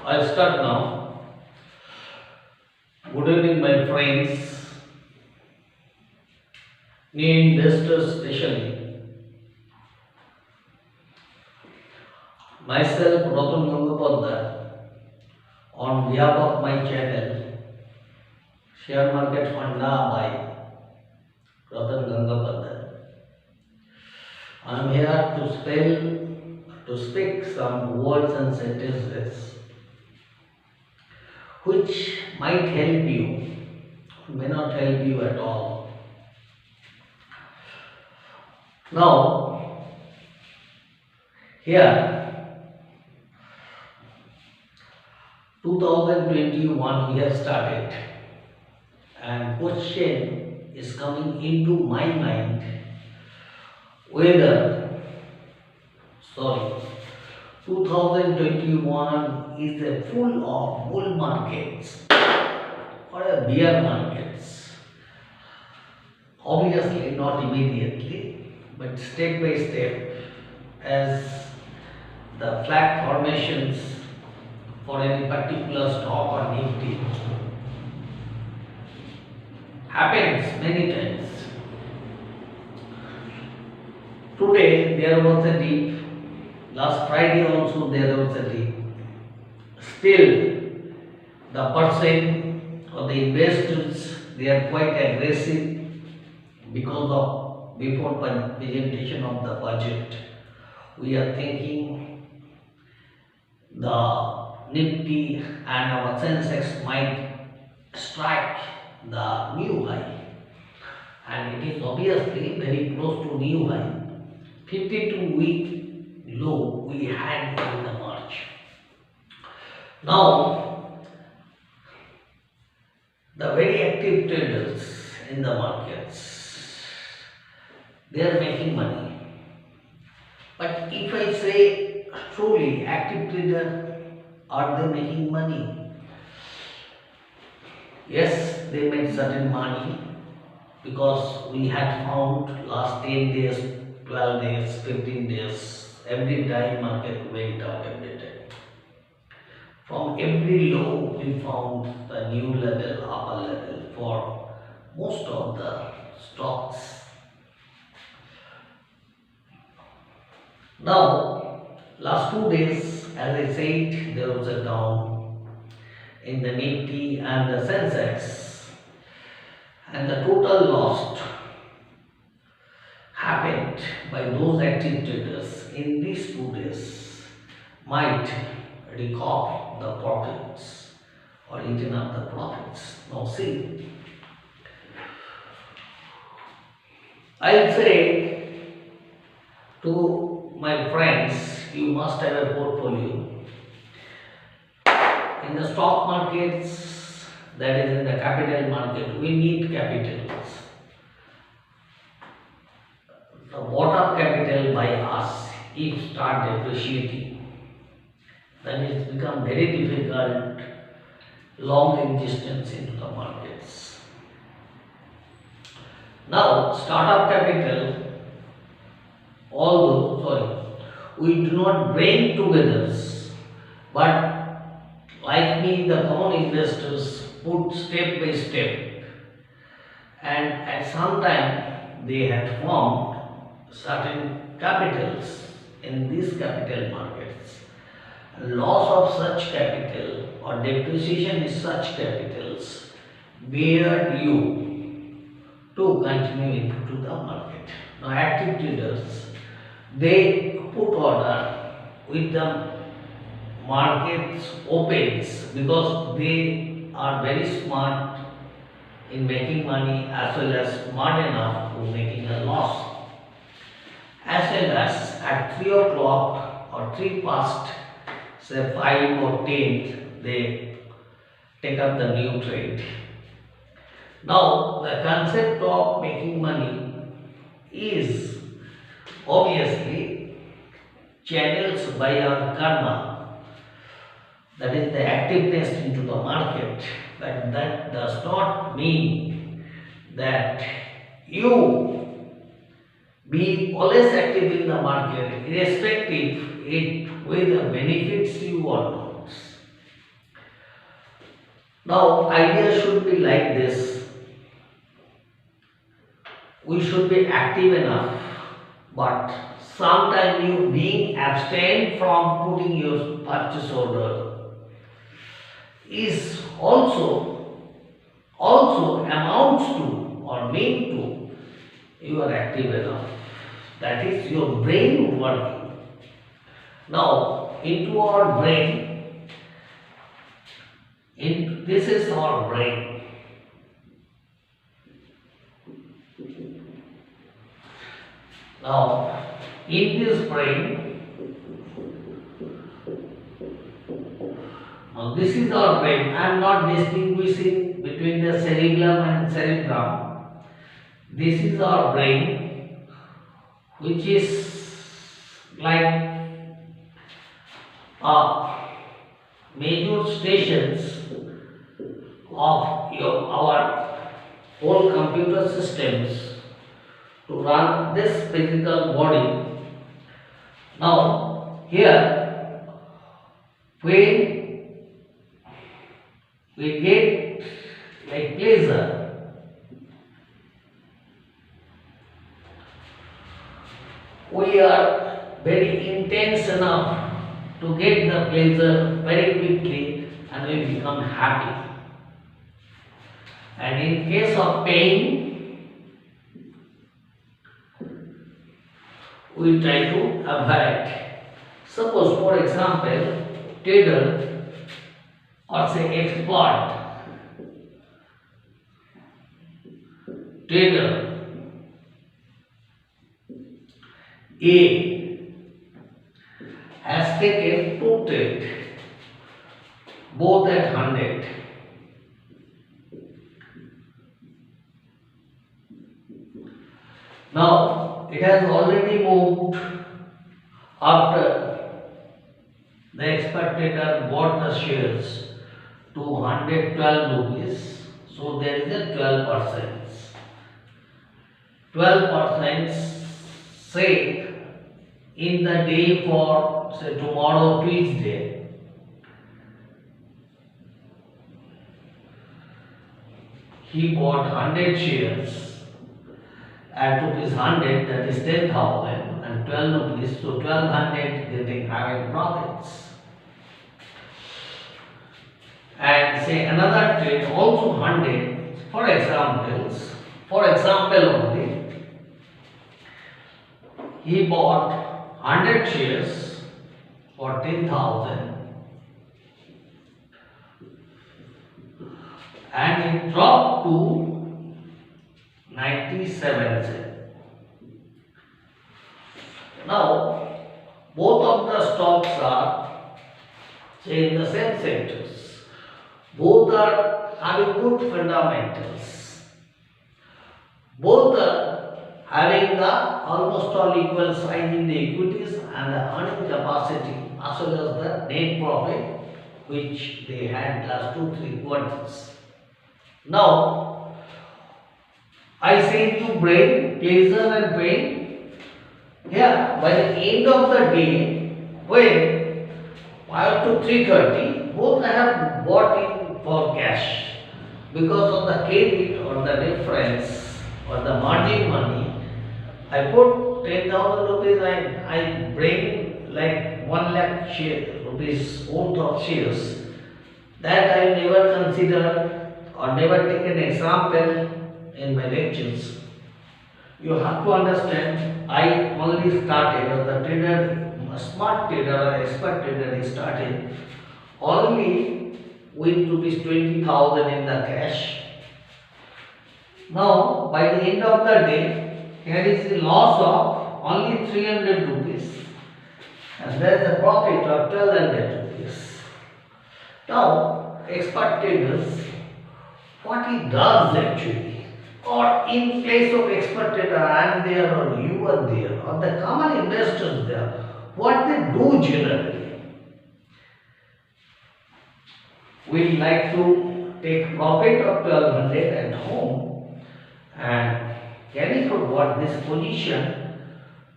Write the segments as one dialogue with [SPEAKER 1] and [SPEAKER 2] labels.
[SPEAKER 1] I'll start now. Good evening, my friends, new investors especially. Myself, Ratan Gangopadhyay, on behalf of my channel, Share Market Funda by Ratan Gangopadhyay. I am here to speak some words and sentences which might help you, may not help you at all. Now, here 2021 we have started, and question is coming into my mind whether, 2021 is a full of bull markets or a bear markets. Obviously not immediately, but step by step, as the flag formations for any particular stock or nifty happens many times. Today there was a dip, last Friday also there was a dip. Still the person or the investors, they are quite aggressive because of before presentation of the budget. We are thinking the Nifty and our Sensex might strike the new high, and it is obviously very close to new high. 52-week low we had in the March. Now, the very active traders in the markets, they are making money. But if I say truly active trader, are they making money? Yes, they make certain money, because we had found last 10 days, 12 days, 15 days, every time market went up every time. From every low we found the new level, upper level for most of the stocks. Now, last 2 days, as I said, there was a down in the Nifty and the Sensex, and the total loss happened by those active traders in these 2 days might recoup the profits or eaten up the profits. Now see, I'll say to my friends, you must have a portfolio. In the stock markets, that is in the capital market, we need capitals. The bought-up capital by us, if start depreciating, then it's become very difficult long existence into the markets. Now, startup capital, although we do not bring together, but like me, the common investors put step by step, and at some time they had formed certain capitals in these capital markets. Loss of such capital or depreciation in such capitals bear you to continue into the market. Now, active traders, they put order with the markets opens, because they are very smart in making money, as well as smart enough to making a loss. As well as at 3 o'clock or 3 past, say 5 or 10, they take up the new trade. Now, the concept of making money is obviously channels by our karma, that is the activeness into the market, but that does not mean that you be always active in the market, irrespective it whether benefits you or not. Now, idea should be like this. We should be active enough, but sometimes you being abstained from putting your purchase order is also amounts to or mean to you are active enough. That is your brain working. Now, into our brain, this is our brain. Now, in this brain, now this is our brain. I am not distinguishing between the cerebellum and cerebrum. This is our brain, which is like major stations of our whole computer systems to run this physical body. Now, here, when we get like pleasure, we are very intense enough to get the pleasure very quickly and we become happy. And in case of pain, we try to avoid. Suppose, for example, trader or say expert, trader A has taken two trades, both at 100. Now, it has already moved after the expert trader bought the shares to 112 rupees. So, there is a 12%. 12% say in the day for say tomorrow Tuesday, he bought 100 shares at rupees 100, that is 10,000, and 12 rupees, so 1200 getting having profits. And say another trade also 100, for example only, he bought 100 shares for 10,000 and it dropped to 97 cents. Now, both of the stocks are say in the same sectors. Both are having good fundamentals. Both are having the almost all equal size in the equities and the earning capacity as well as the net profit which they had last 2-3 quarters. Now, I say to brain, pleasure and pain. Here, by the end of the day, when 5 to 3:30, both I have bought in for cash because of the credit or the difference or the margin money. I put 10,000 rupees and I bring like 1 lakh rupees worth of shares. That I never considered or never taken example in my lectures. You have to understand, I only started as a trader, a smart trader or expert trader started only with rupees 20,000 in the cash. Now, by the end of the day, here is a loss of only 300 rupees and there is a profit of 1200 rupees. Now, expert traders, what he does actually, or in place of expert trader, I am there or you are there, or the common investors there, what they do generally, we like to take profit of 1200 at home and carry forward this position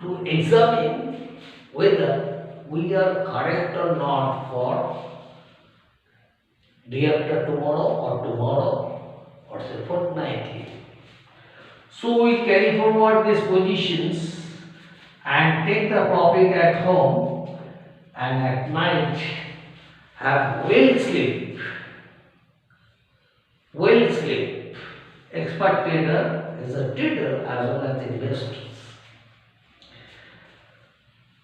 [SPEAKER 1] to examine whether we are correct or not for day after tomorrow or say fortnightly. So we carry forward these positions and take the profit at home, and at night have well sleep. Well sleep. Expert trader is a trader as well as investor.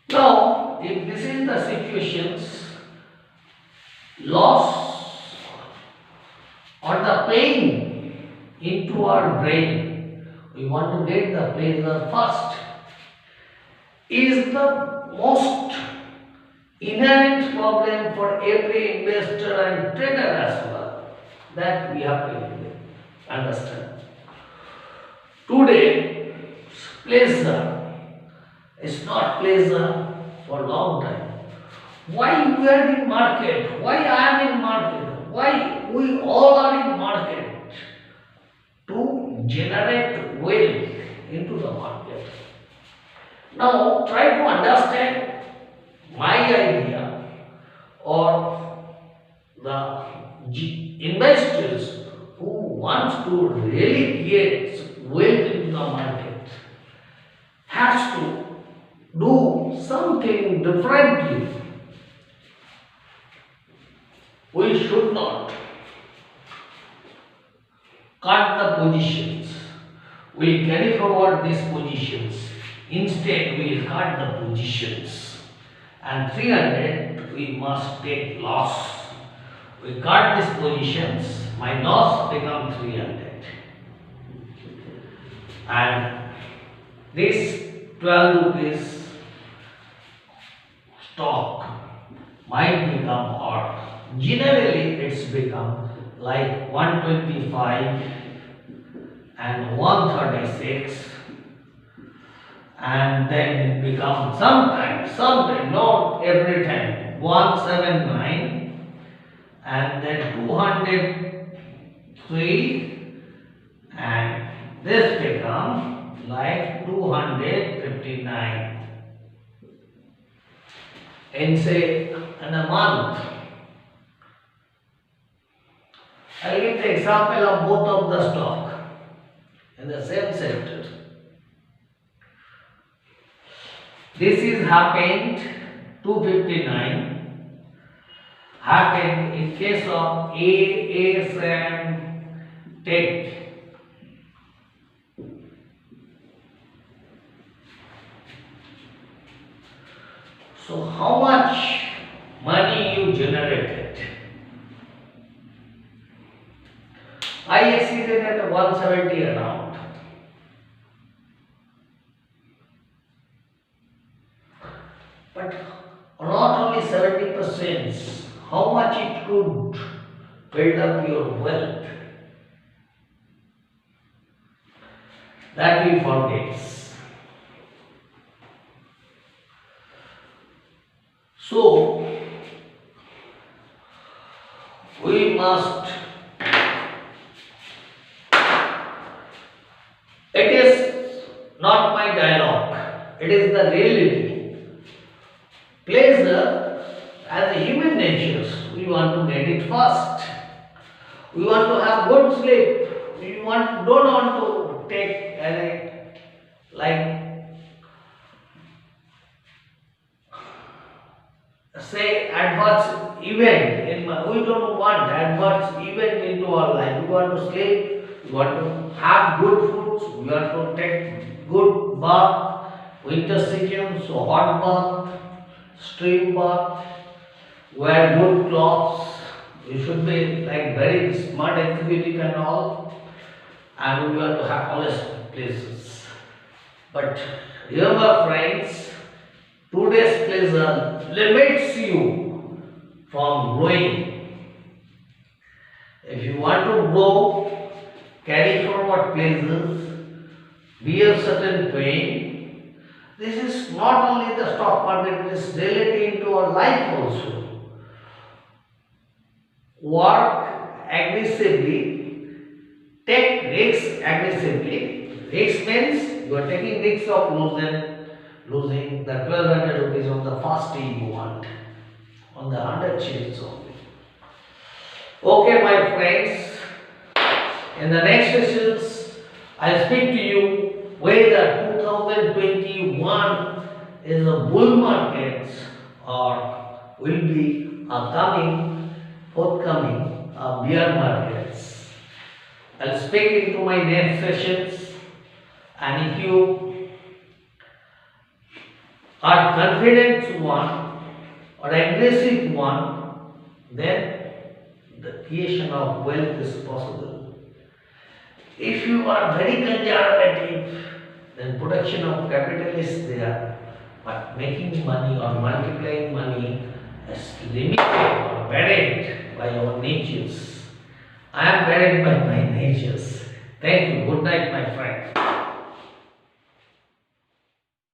[SPEAKER 1] Now, if this is the situations, loss or the pain into our brain, we want to get the pleasure first, is the most inherent problem for every investor and trader as well, that we have to understand. Today, pleasure is not pleasure for a long time. Why we are in market? Why I am in market? Why we all are in market? To generate wealth into the market. Now try to understand my idea or the investors who wants to really create wealth into the market has to do something differently. We should not cut the positions. We carry forward these positions. Instead, we will cut the positions. And 300, we must take loss. We cut these positions. My loss become 300. And this 12 rupees stock might become odd. Generally, it's become like 125 and 136, and then it becomes sometimes, not every time, 179, and then 203, and this becomes like 259. In say in a month. I'll give the example of both of the stock in the same sector. This is happened 259, happened in case of ASM Tech. So how much money you generated? I exceeded at 170 around. But not only 70%, how much it could build up your wealth? That we forget. So, we must, it is not my dialogue, it is the reality. Pleasure, as a human nature, we want to get it fast. We want to have good sleep. We don't want to take any, like, say adverse event we don't want adverse event into our life. We want to sleep, we want to have good foods, we want to take good bath, winter season, so hot bath, stream bath, wear good clothes, we should be like very smart, executive and all, and we want to have all places. But remember friends, today's pleasure limits you from growing. If you want to grow, carry forward pleasures, bear certain pain. This is not only the stock market, it is related to our life also. Work aggressively, take risks aggressively. Risk means you are taking risks of losing the 1200 rupees on the first day you want, on the 100 shares only. Okay, my friends, in the next sessions, I'll speak to you whether 2021 is a bull market or will be forthcoming bear markets. I'll speak into my next sessions, and if you are confident one or aggressive one, then the creation of wealth is possible. If you are very conservative, then production of capital is there, but making money or multiplying money is limited or barred by our natures. I am barred by my natures. Thank you. Good night, my friend.